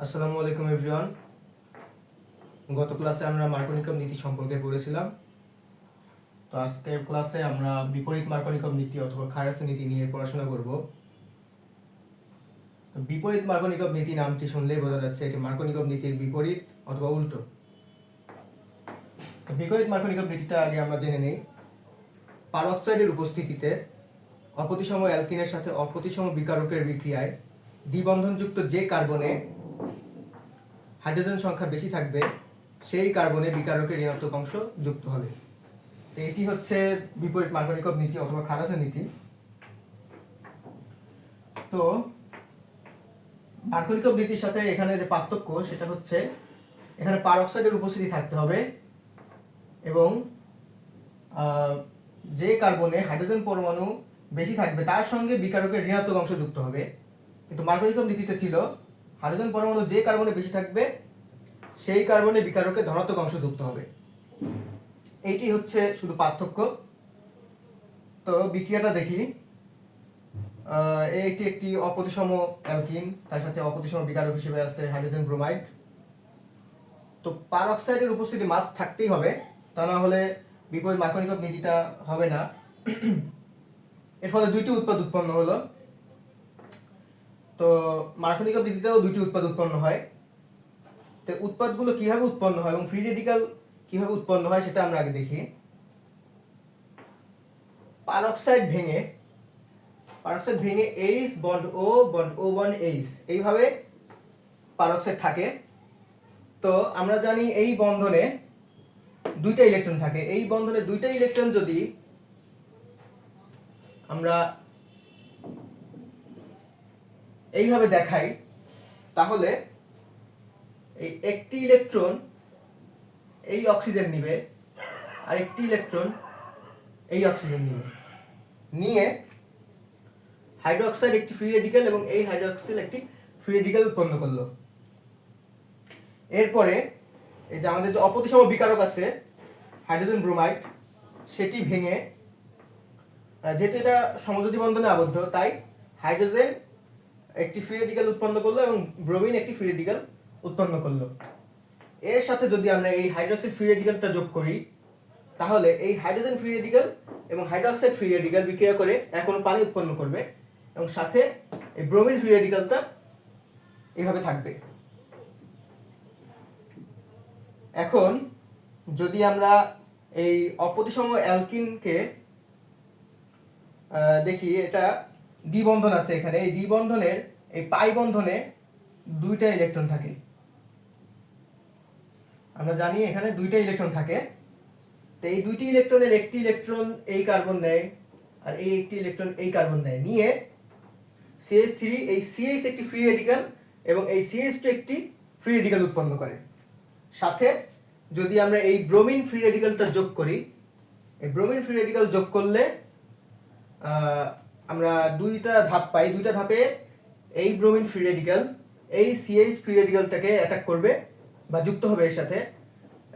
আসসালামু আলাইকুম এভরিওয়ান। গত ক্লাসে আমরা মার্কোনিকম নীতি সম্পর্কে পড়েছিলাম। তো আজকের ক্লাসে আমরা বিপরীত মার্কোনিকম নীতি অথবা খারাসি নীতি নিয়ে পড়াশোনা করব। বিপরীত মার্কোনিকম নীতি নামটি শুনলেই বোঝা যাচ্ছে এটি মার্কোনিকম নীতির বিপরীত অথবা উল্টো। বিপরীত মার্কোনিকম নীতিটা আগে আমরা জেনে নেই। পারঅক্সাইডের উপস্থিতিতে অপ্রতিসম অ্যালকিনের সাথে অপ্রতিসম বিকারকের বিক্রিয়ায় দ্বিবন্ধনযুক্ত যে কার্বনে হাইড্রোজেন সংখ্যা বেশি থাকবে সেই কার্বনে বিকারকের ঋণাত্মক অংশ যুক্ত হবে। তো এটি হচ্ছে বিপরীত মার্কোনিকভ নীতি অথবা খারাসি নীতি। তো মার্কোনিকভ নীতির সাথে এখানে যে পার্থক্য সেটা হচ্ছে এখানে পারঅক্সাইডের উপস্থিতি থাকতে হবে এবং যে কার্বনে হাইড্রোজেন পরমাণু বেশি থাকবে তার সঙ্গে বিকারকের ঋণাত্মক অংশ যুক্ত হবে। কিন্তু মার্কোনিকভ নীতিতে ছিল হাইড্রোজেন পরমাণু যে কার্বনে বেশি থাকবে সেই কার্বনে বিকারকের ধনাত্মক অংশ যুক্ত হবে। এইটি হচ্ছে শুধু পার্থক্য। তো বিক্রিয়াটা দেখি। এটি একটি অপ্রতিসম অ্যালকিন, তার সাথে অপ্রতিসম বিকারক হিসেবে আছে হাইড্রোজেন ব্রোমাইড। তো পারঅক্সাইডের উপস্থিতি মাস্ট থাকতেই হবে, তা না হলে বিপরীত মার্কোনিকভ নীতিটা হবে না। এর ফলে দুইটি উৎপাদ উৎপন্ন হলো। তো মার্কোনিকভ নীতিতেও দুইটি উৎপাদ উৎপন্ন হয়। তো উৎপাদগুলো কিভাবে উৎপন্ন হয় এবং ফ্রি রেডিক্যাল কিভাবে উৎপন্ন হয় সেটা আমরা আগে দেখি। পারঅক্সাইড ভেঙে H bond O bond H এইভাবে পারঅক্সাইড থাকে। তো আমরা জানি এই বন্ধনে দুইটা ইলেকট্রন থাকে। এই বন্ধনে দুইটা ইলেকট্রন যদি আমরা এইভাবে দেখাই তাহলে এই একটি ইলেকট্রন এই অক্সিজেন নিবে আর একটি ইলেকট্রন এই অক্সিজেন নিয়ে হাইড্রোক্সাইড একটি ফ্রি রেডিক্যাল এবং এই হাইড্রোক্সিল একটি ফ্রি রেডিক্যাল উৎপন্ন করলো। এরপরে এই যে আমাদের যে অপ্রতিসম বিকারক আছে হাইড্রোজেন ব্রোমাইড, সেটি ভেঙে, যেহেতু এটা সমযোজী বন্ধনে আবদ্ধ তাই হাইড্রোজেন একটি ফ্রি রেডিক্যাল উৎপন্ন করলো এবং ব্রোমিন একটি ফ্রি রেডিক্যাল উৎপন্ন করলো। এর সাথে যদি আমরা এই হাইড্রোক্সাইড ফ্রি রেডিক্যালটা যোগ করি তাহলে এই হাইড্রোজেন ফ্রি রেডিক্যাল এবং হাইড্রোক্সাইড ফ্রি রেডিক্যাল বিক্রিয়া করে এখন পানি উৎপন্ন করবে এবং সাথে এই ব্রোমিন ফ্রি রেডিক্যালটা এভাবে থাকবে। এখন যদি আমরা এই অপ্রতিসম অ্যালকিনকে দেখি, এটা দ্বিবন্ধন আছে এখানে। এই দ্বিবন্ধনের এই পাই বন্ধনে দুইটা ইলেকট্রন থাকে। আমরা জানি এখানে দুইটা ইলেকট্রন থাকে। তো এই দুইটি ইলেকট্রনের একটি ইলেকট্রন এই কার্বন নেয় আর এই একটি ইলেকট্রন এই কার্বন নেয়, নিয়ে CH3 এই CH একটি ফ্রি রেডিক্যাল এবং এই CH2 একটি ফ্রি রেডিক্যাল উৎপন্ন করে। সাথে যদি আমরা এই ব্রোমিন ফ্রি রেডিক্যালটা যোগ করি, এই ব্রোমিন ফ্রি রেডিক্যাল যোগ করলে আমরা দুইটা ধাপ পাই। দুইটা ধাপে এই ব্রোমিন ফ্রি রেডিক্যাল এই CH ফ্রি রেডিক্যালটাকে অ্যাটাক করবে বা যুক্ত হবে এর সাথে,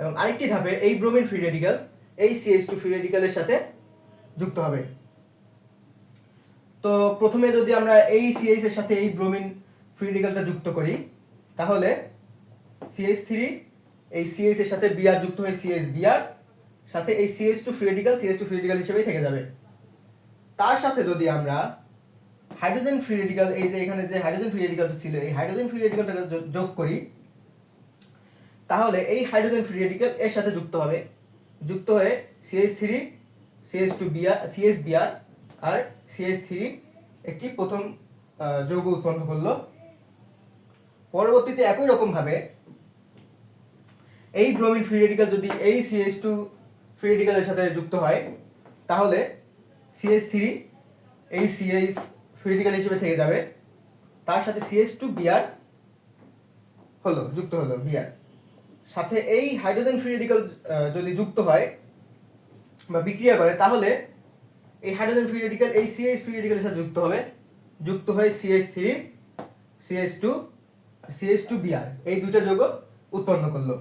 এবং আরেকটি ধাপে এই ব্রোমিন ফ্রি রেডিক্যাল এই CH2 ফ্রি রেডিক্যালের সাথে যুক্ত হবে। তো প্রথমে যদি আমরা এই CH এর সাথে এই ব্রোমিন ফ্রি রেডিক্যালটা যুক্ত করি তাহলে CH3 এই CH এর সাথে Br যুক্ত হয়ে CH Br, সাথে এই CH2 ফ্রি রেডিক্যাল হিসেবেই থেকে যাবে। তার সাথে যদি আমরা হাইড্রোজেন ফ্রি রেডিক্যাল, এই যে এখানে যে হাইড্রোজেন ফ্রি রেডিক্যালটা ছিল এই হাইড্রোজেন ফ্রি রেডিক্যালটাকে যোগ করি তাহলে এই হাইড্রোজেন ফ্রি রেডিক্যাল এর সাথে যুক্ত হবে, যুক্ত হয়ে CH3 CH2 Br CH Br আর CH3 একটি প্রথম যৌগ উৎপন্ন করলো। পরবর্তীতে একই রকম ভাবে এই ব্রোমিন ফ্রি রেডিক্যাল যদি এই CH2 ফ্রি রেডিক্যালের সাথে যুক্ত হয় তাহলে CH3 এই CH ফ্রি রেডিক্যাল হিসেবে থেকে যাবে, তার সাথে CH2 Br যুক্ত হলো Br, সাথে এই হাইড্রোজেন ফ্রি রেডিক্যাল যদি যুক্ত হয় বা বিক্রিয়া করে তাহলে এই হাইড্রোজেন ফ্রি রেডিক্যাল এই CH ফ্রি রেডিক্যালের সাথে যুক্ত হবে, যুক্ত হয়ে CH3 CH2 Br এই দুইটা যৌগ উৎপন্ন করলো।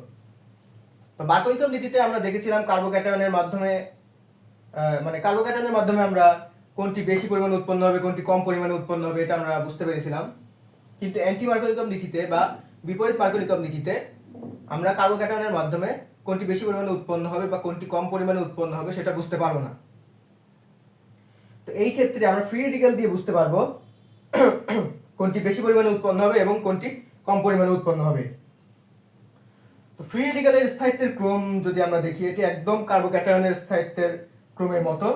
তো মার্কোনিকভ নীতিতে আমরা দেখেছিলাম কার্বোক্যাটায়নের মাধ্যমে আমরা কোনটি বেশি পরিমাণে উৎপন্ন হবে কোনটি কম পরিমাণে উৎপন্ন হবে এটা আমরা বুঝতে পেরেছিলাম। কিন্তু অ্যান্টি মার্কোনিকভ নীতিতে বা বিপরীত মার্কোনিকভ নীতিতে আমরা কার্বোক্যাটায়নের মাধ্যমে কোনটি বেশি পরিমাণে উৎপন্ন হবে বা কোনটি কম পরিমাণে উৎপন্ন হবে সেটা বুঝতে পারবো না। তো এই ক্ষেত্রে আমরা ফ্রি রেডিক্যাল দিয়ে বুঝতে পারবো কোনটি বেশি পরিমাণে উৎপন্ন হবে এবং কোনটি কম পরিমাণে উৎপন্ন হবে। তো ফ্রি রেডিক্যালের স্থায়িত্বের ক্রম যদি আমরা দেখি, এটি একদম কার্বোক্যাটায়নের স্থায়িত্বের ক্রমের মতো।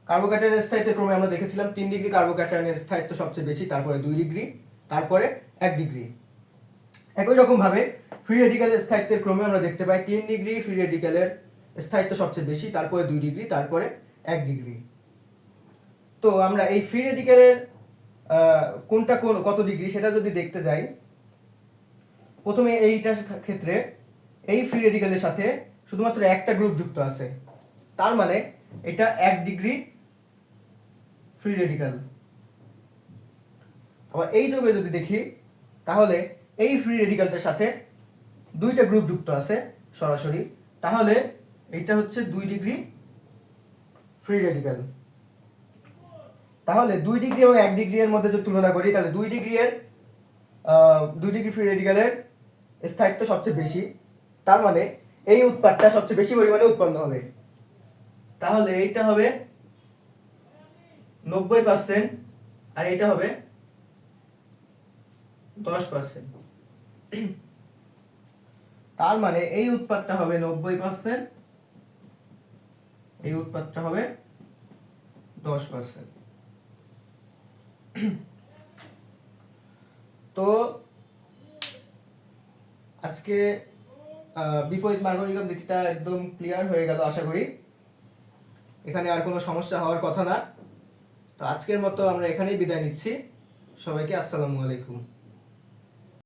কার্বোক্যাটায়নের স্থায়িত্বের ক্রমে আমরা দেখেছিলাম 3 ডিগ্রি কার্বোক্যাটায়নের স্থায়িত্ব সবচেয়ে বেশি, তারপরে 2 ডিগ্রি, তারপরে 1 ডিগ্রি। একই রকম ভাবে ফ্রি রেডিক্যালের স্থায়িত্বের ক্রমে আমরা দেখতে পাই 3 ডিগ্রি ফ্রি রেডিক্যালের স্থায়িত্ব সবচেয়ে বেশি, তারপরে 2 ডিগ্রি, তারপরে 1 ডিগ্রি। তো আমরা এই ফ্রি রেডিক্যালের কোনটা কত ডিগ্রি সেটা যদি দেখতে যাই, প্রথমে এইটার ক্ষেত্রে এই ফ্রি রেডিক্যালের সাথে শুধুমাত্র একটা গ্রুপ যুক্ত আছে, তার মানে এটা 1 ডিগ্রি ফ্রি রেডিক্যাল। আবার এই যৌগে যদি দেখি, তাহলে এই ফ্রি রেডিক্যালটার সাথে দুইটা গ্রুপ যুক্ত আছে সরাসরি, তাহলে এটা হচ্ছে 2 ডিগ্রি ফ্রি রেডিক্যাল। তাহলে 2 ডিগ্রি এবং 1 ডিগ্রি এর মধ্যে যদি তুলনা করি, তাহলে 2 ডিগ্রি ফ্রি রেডিক্যালের স্থায়িত্ব সবচেয়ে বেশি, তার মানে এই উৎপাদটা সবচেয়ে বেশি পরিমাণে উৎপন্ন হবে। তাহলে এইটা হবে 90% আর এটা হবে 10%। তার মানে এই উৎপাদটা হবে 90%, এই উৎপাদটা হবে 10%। তো আজকে বিপরীত মার্কোনিকভ নীতিটা একদম ক্লিয়ার হয়ে গেল আশা করি, এখানে আর কোনো সমস্যা হওয়ার কথা না। তো আজকের মতো আমরা এখানেই বিদায় নিচ্ছি। সবাইকে আসসালামু আলাইকুম।